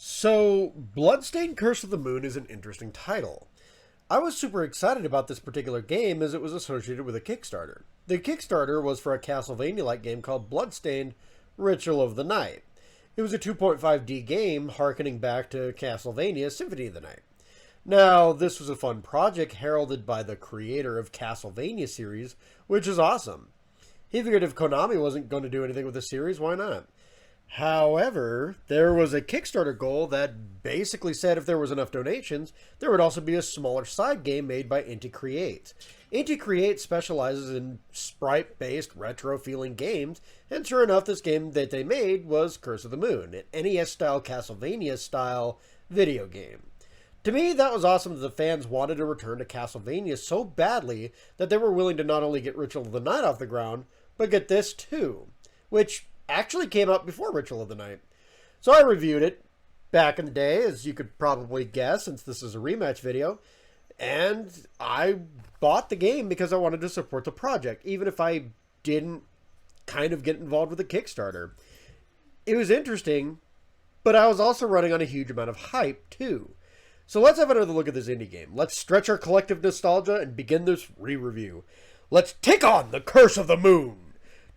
So, Bloodstained Curse of the Moon is an interesting title. I was super excited about this particular game as it was associated with a Kickstarter. The Kickstarter was for a Castlevania-like game called Bloodstained Ritual of the Night. It was a 2.5D game harkening back to Castlevania Symphony of the Night. Now, this was a fun project heralded by the creator of Castlevania series, which is awesome. He figured if Konami wasn't going to do anything with the series, why not? However, there was a Kickstarter goal that basically said if there was enough donations, there would also be a smaller side game made by Inti Create. Inti Create specializes in sprite-based retro-feeling games, and sure enough, this game that they made was Curse of the Moon, an NES-style Castlevania-style video game. To me, that was awesome that the fans wanted to return to Castlevania so badly that they were willing to not only get Ritual of the Night off the ground, but get this too, which actually came out before Ritual of the Night. So I reviewed it back in the day, as you could probably guess, since this is a rematch video, and I bought the game because I wanted to support the project, even if I didn't kind of get involved with the Kickstarter. It was interesting, but I was also running on a huge amount of hype, too. So let's have another look at this indie game. Let's stretch our collective nostalgia and begin this re-review. Let's take on the Curse of the Moon!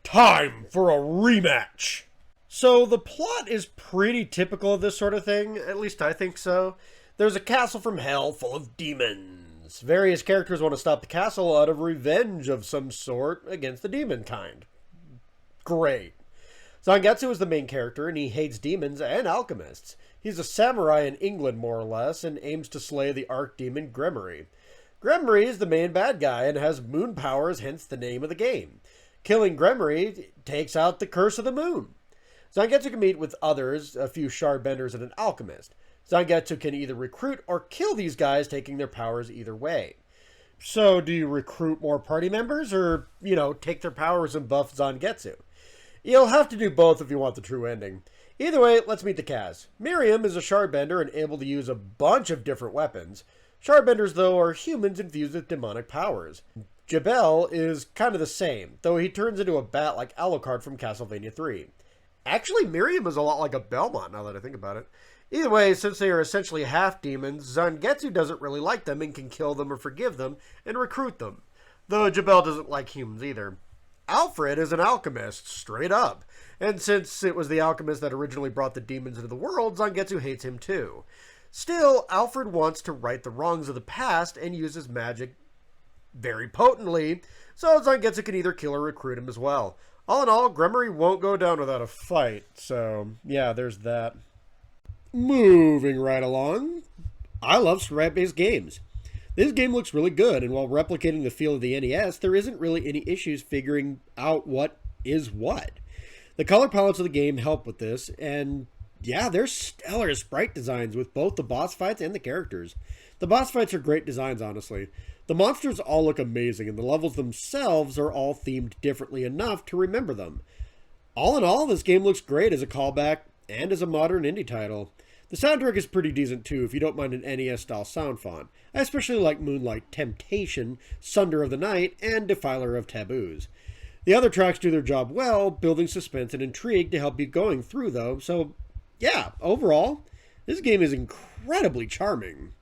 Time for a rematch! So the plot is pretty typical of this sort of thing, at least I think so. There's a castle from hell full of demons. Various characters want to stop the castle out of revenge of some sort against the demon kind. Great. Zangetsu is the main character, and he hates demons and alchemists. He's a samurai in England, more or less, and aims to slay the archdemon Gremory. Gremory is the main bad guy and has moon powers, hence the name of the game. Killing Gremory takes out the Curse of the Moon. Zangetsu can meet with others, a few shardbenders and an alchemist. Zangetsu can either recruit or kill these guys, taking their powers either way. So, do you recruit more party members, or, take their powers and buff Zangetsu? You'll have to do both if you want the true ending. Either way, let's meet the cast. Miriam is a shardbender and able to use a bunch of different weapons. Shardbenders, though, are humans infused with demonic powers. Jabel is kind of the same, though he turns into a bat like Alucard from Castlevania 3. Actually, Miriam is a lot like a Belmont, now that I think about it. Either way, since they are essentially half-demons, Zangetsu doesn't really like them and can kill them or forgive them and recruit them. Though Jabel doesn't like humans either. Alfred is an alchemist, straight up. And since it was the alchemist that originally brought the demons into the world, Zangetsu hates him too. Still, Alfred wants to right the wrongs of the past and uses magic very potently, so Zangetsu can either kill or recruit him as well. All in all, Gremory won't go down without a fight, so yeah, there's that. Moving right along, I love sprite-based games. This game looks really good, and while replicating the feel of the NES, there isn't really any issues figuring out what is what. The color palettes of the game help with this, and yeah, there's stellar sprite designs with both the boss fights and the characters. The boss fights are great designs, honestly. The monsters all look amazing, and the levels themselves are all themed differently enough to remember them. All in all, this game looks great as a callback and as a modern indie title. The soundtrack is pretty decent too, if you don't mind an NES-style sound font. I especially like Moonlight Temptation, Sunder of the Night, and Defiler of Taboos. The other tracks do their job well, building suspense and intrigue to help you going through though, so yeah, overall, this game is incredibly charming.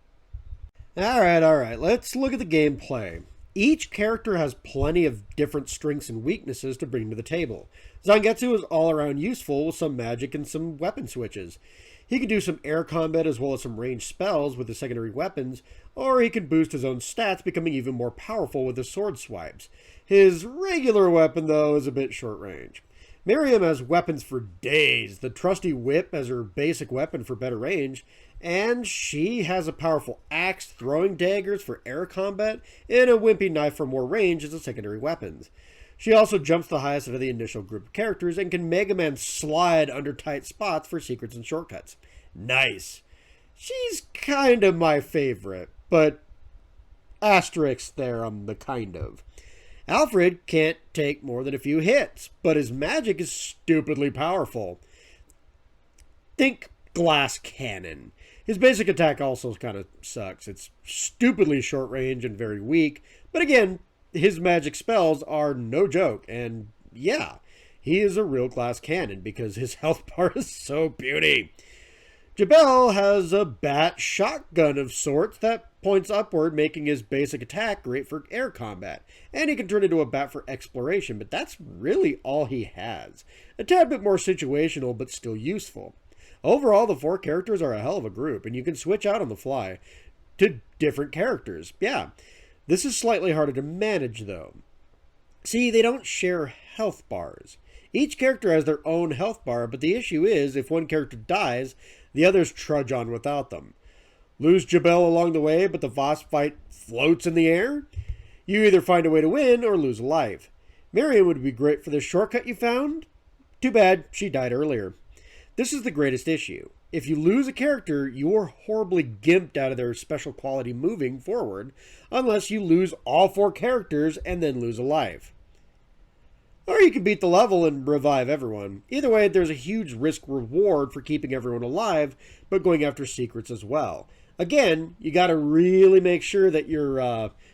Alright, let's look at the gameplay. Each character has plenty of different strengths and weaknesses to bring to the table. Zangetsu is all around useful with some magic and some weapon switches. He can do some air combat as well as some ranged spells with the secondary weapons, or he can boost his own stats, becoming even more powerful with his sword swipes. His regular weapon, though, is a bit short range. Miriam has weapons for days, the trusty whip as her basic weapon for better range, and she has a powerful axe, throwing daggers for air combat, and a wimpy knife for more range as the secondary weapons. She also jumps the highest out of the initial group of characters and can Mega Man slide under tight spots for secrets and shortcuts. Nice. She's kind of my favorite, but asterisk there on the kind of. Alfred can't take more than a few hits, but his magic is stupidly powerful. Think glass cannon. His basic attack also kind of sucks. It's stupidly short range and very weak, but again, his magic spells are no joke, and yeah, he is a real glass cannon because his health bar is so beauty. Jabel has a bat shotgun of sorts that points upward, making his basic attack great for air combat. And he can turn into a bat for exploration, but that's really all he has. A tad bit more situational, but still useful. Overall, the 4 characters are a hell of a group, and you can switch out on the fly to different characters. Yeah, this is slightly harder to manage, though. See, they don't share health bars. Each character has their own health bar, but the issue is, if one character dies, the others trudge on without them. Lose Jabel along the way, but the boss fight floats in the air? You either find a way to win or lose a life. Miriam would be great for the shortcut you found. Too bad, she died earlier. This is the greatest issue. If you lose a character, you are horribly gimped out of their special quality moving forward, unless you lose all 4 characters and then lose a life. Or you can beat the level and revive everyone. Either way, there's a huge risk-reward for keeping everyone alive, but going after secrets as well. Again, you gotta really make sure that you're,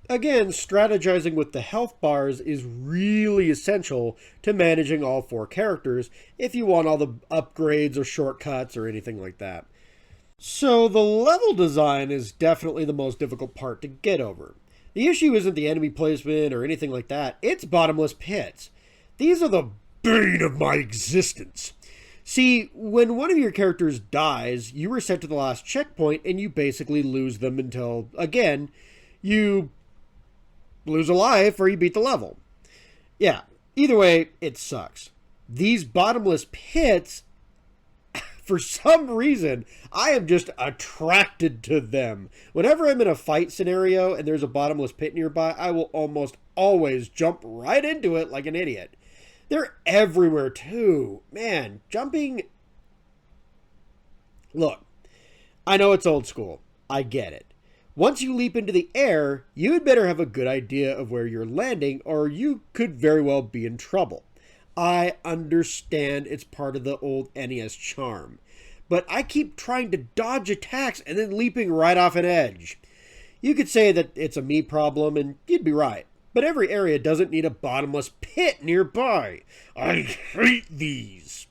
strategizing with the health bars is really essential to managing all 4 characters if you want all the upgrades or shortcuts or anything like that. So the level design is definitely the most difficult part to get over. The issue isn't the enemy placement or anything like that, it's bottomless pits. These are the bane of my existence. See, when one of your characters dies, you are sent to the last checkpoint and you basically lose them until, again, you lose a life or you beat the level. Yeah, either way, it sucks. These bottomless pits, for some reason, I am just attracted to them. Whenever I'm in a fight scenario and there's a bottomless pit nearby, I will almost always jump right into it like an idiot. They're everywhere, too. Man, jumping... Look, I know it's old school. I get it. Once you leap into the air, you had better have a good idea of where you're landing, or you could very well be in trouble. I understand it's part of the old NES charm, but I keep trying to dodge attacks and then leaping right off an edge. You could say that it's a me problem, and you'd be right. But every area doesn't need a bottomless pit nearby. I hate these.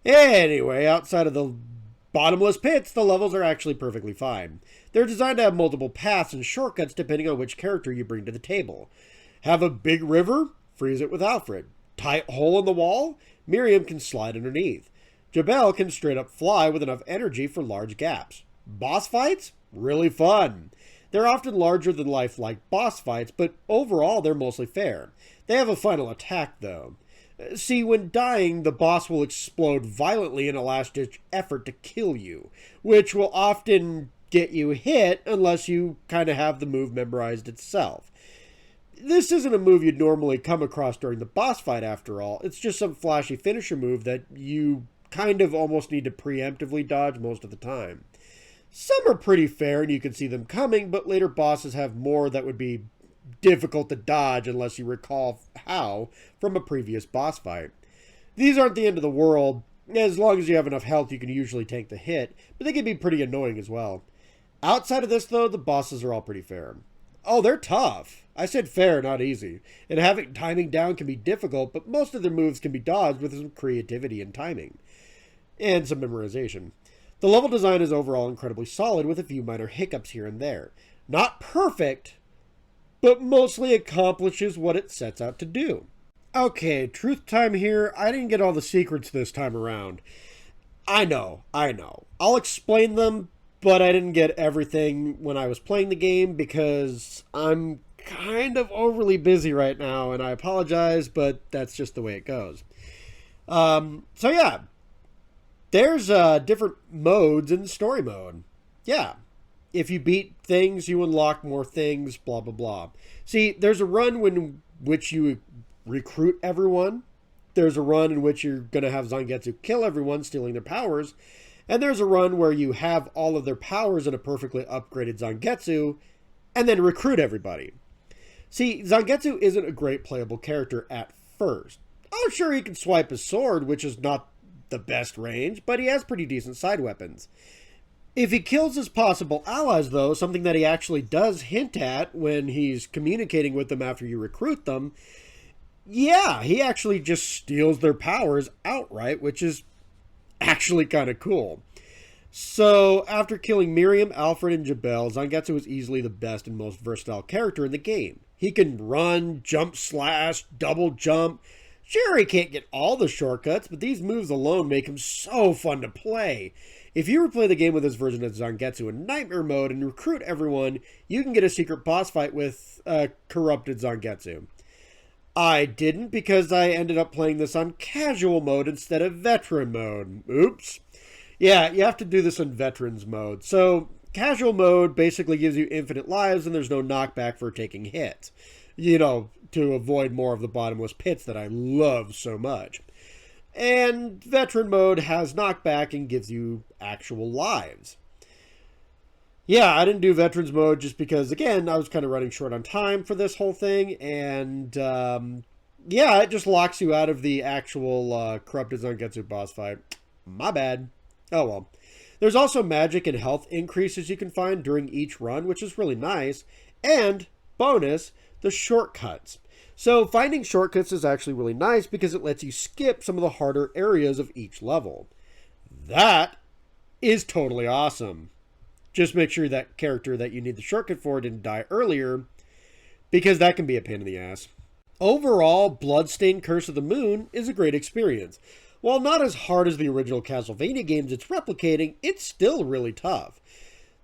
Anyway, outside of the bottomless pits, the levels are actually perfectly fine. They're designed to have multiple paths and shortcuts depending on which character you bring to the table. Have a big river? Freeze it with Alfred. Tight hole in the wall? Miriam can slide underneath. Jabel can straight up fly with enough energy for large gaps. Boss fights? Really fun. They're often larger than life-like boss fights, but overall they're mostly fair. They have a final attack, though. See, when dying, the boss will explode violently in a last-ditch effort to kill you, which will often get you hit unless you kind of have the move memorized itself. This isn't a move you'd normally come across during the boss fight, after all. It's just some flashy finisher move that you kind of almost need to preemptively dodge most of the time. Some are pretty fair and you can see them coming, but later bosses have more that would be difficult to dodge unless you recall how from a previous boss fight. These aren't the end of the world. As long as you have enough health, you can usually tank the hit, but they can be pretty annoying as well. Outside of this, though, the bosses are all pretty fair. Oh, they're tough. I said fair, not easy. And having timing down can be difficult, but most of their moves can be dodged with some creativity and timing. And some memorization. The level design is overall incredibly solid with a few minor hiccups here and there. Not perfect, but mostly accomplishes what it sets out to do. Okay, truth time here. I didn't get all the secrets this time around. I know. I'll explain them, but I didn't get everything when I was playing the game because I'm kind of overly busy right now, and I apologize, but that's just the way it goes. So yeah. There's different modes in story mode. Yeah. If you beat things, you unlock more things, blah, blah, blah. See, there's a run in which you recruit everyone. There's a run in which you're going to have Zangetsu kill everyone, stealing their powers. And there's a run where you have all of their powers in a perfectly upgraded Zangetsu, and then recruit everybody. See, Zangetsu isn't a great playable character at first. Oh, sure, he can swipe his sword, which is not the best range, but he has pretty decent side weapons. If he kills his possible allies, though, something that he actually does hint at when he's communicating with them after you recruit them, yeah, he actually just steals their powers outright, which is actually kind of cool. So, after killing Miriam, Alfred, and Jabel, Zangetsu is easily the best and most versatile character in the game. He can run, jump slash, double jump. Sure, he can't get all the shortcuts, but these moves alone make him so fun to play. If you replay the game with this version of Zangetsu in Nightmare mode and recruit everyone, you can get a secret boss fight with corrupted Zangetsu. I didn't because I ended up playing this on casual mode instead of veteran mode. Oops. Yeah, you have to do this in veterans mode. So, casual mode basically gives you infinite lives and there's no knockback for taking hits. You know, to avoid more of the bottomless pits that I love so much. And veteran mode has knockback and gives you actual lives. Yeah, I didn't do veterans mode just because, again, I was kind of running short on time for this whole thing. And, yeah, it just locks you out of the actual corrupted Zangetsu boss fight. My bad. Oh well. There's also magic and health increases you can find during each run, which is really nice. And, bonus, the shortcuts. So finding shortcuts is actually really nice because it lets you skip some of the harder areas of each level. That is totally awesome. Just make sure that character that you need the shortcut for didn't die earlier, because that can be a pain in the ass. Overall, Bloodstained Curse of the Moon is a great experience. While not as hard as the original Castlevania games it's replicating, it's still really tough.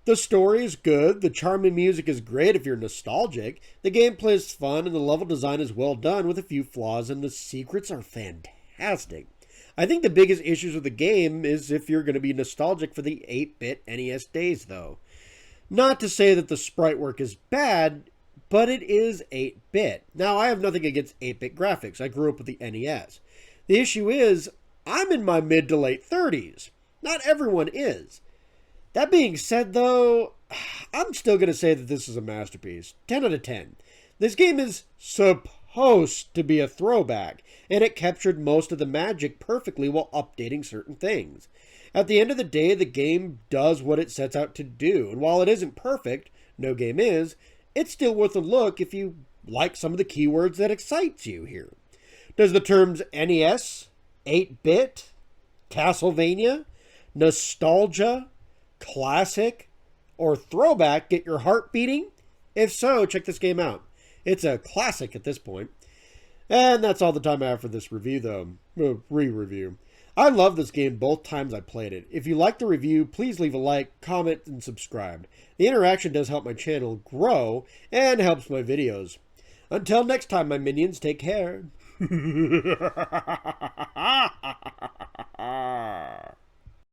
The story is good, the charming music is great if you're nostalgic, the gameplay is fun, and the level design is well done with a few flaws, and the secrets are fantastic. I think the biggest issues with the game is if you're going to be nostalgic for the 8-bit NES days, though. Not to say that the sprite work is bad, but it is 8-bit. Now, I have nothing against 8-bit graphics. I grew up with the NES. The issue is, I'm in my mid to late 30s. Not everyone is. That being said, though, I'm still going to say that this is a masterpiece. 10 out of 10. This game is supposed to be a throwback, and it captured most of the magic perfectly while updating certain things. At the end of the day, the game does what it sets out to do, and while it isn't perfect, no game is, it's still worth a look if you like some of the keywords that excites you here. Does the terms NES, 8-bit, Castlevania, nostalgia, classic, or throwback get your heart beating? If so, check this game out. It's a classic at this point. And that's all the time I have for this review, though. Re-review. I love this game both times I played it. If you like the review, please leave a like, comment, and subscribe. The interaction does help my channel grow and helps my videos. Until next time, my minions, take care.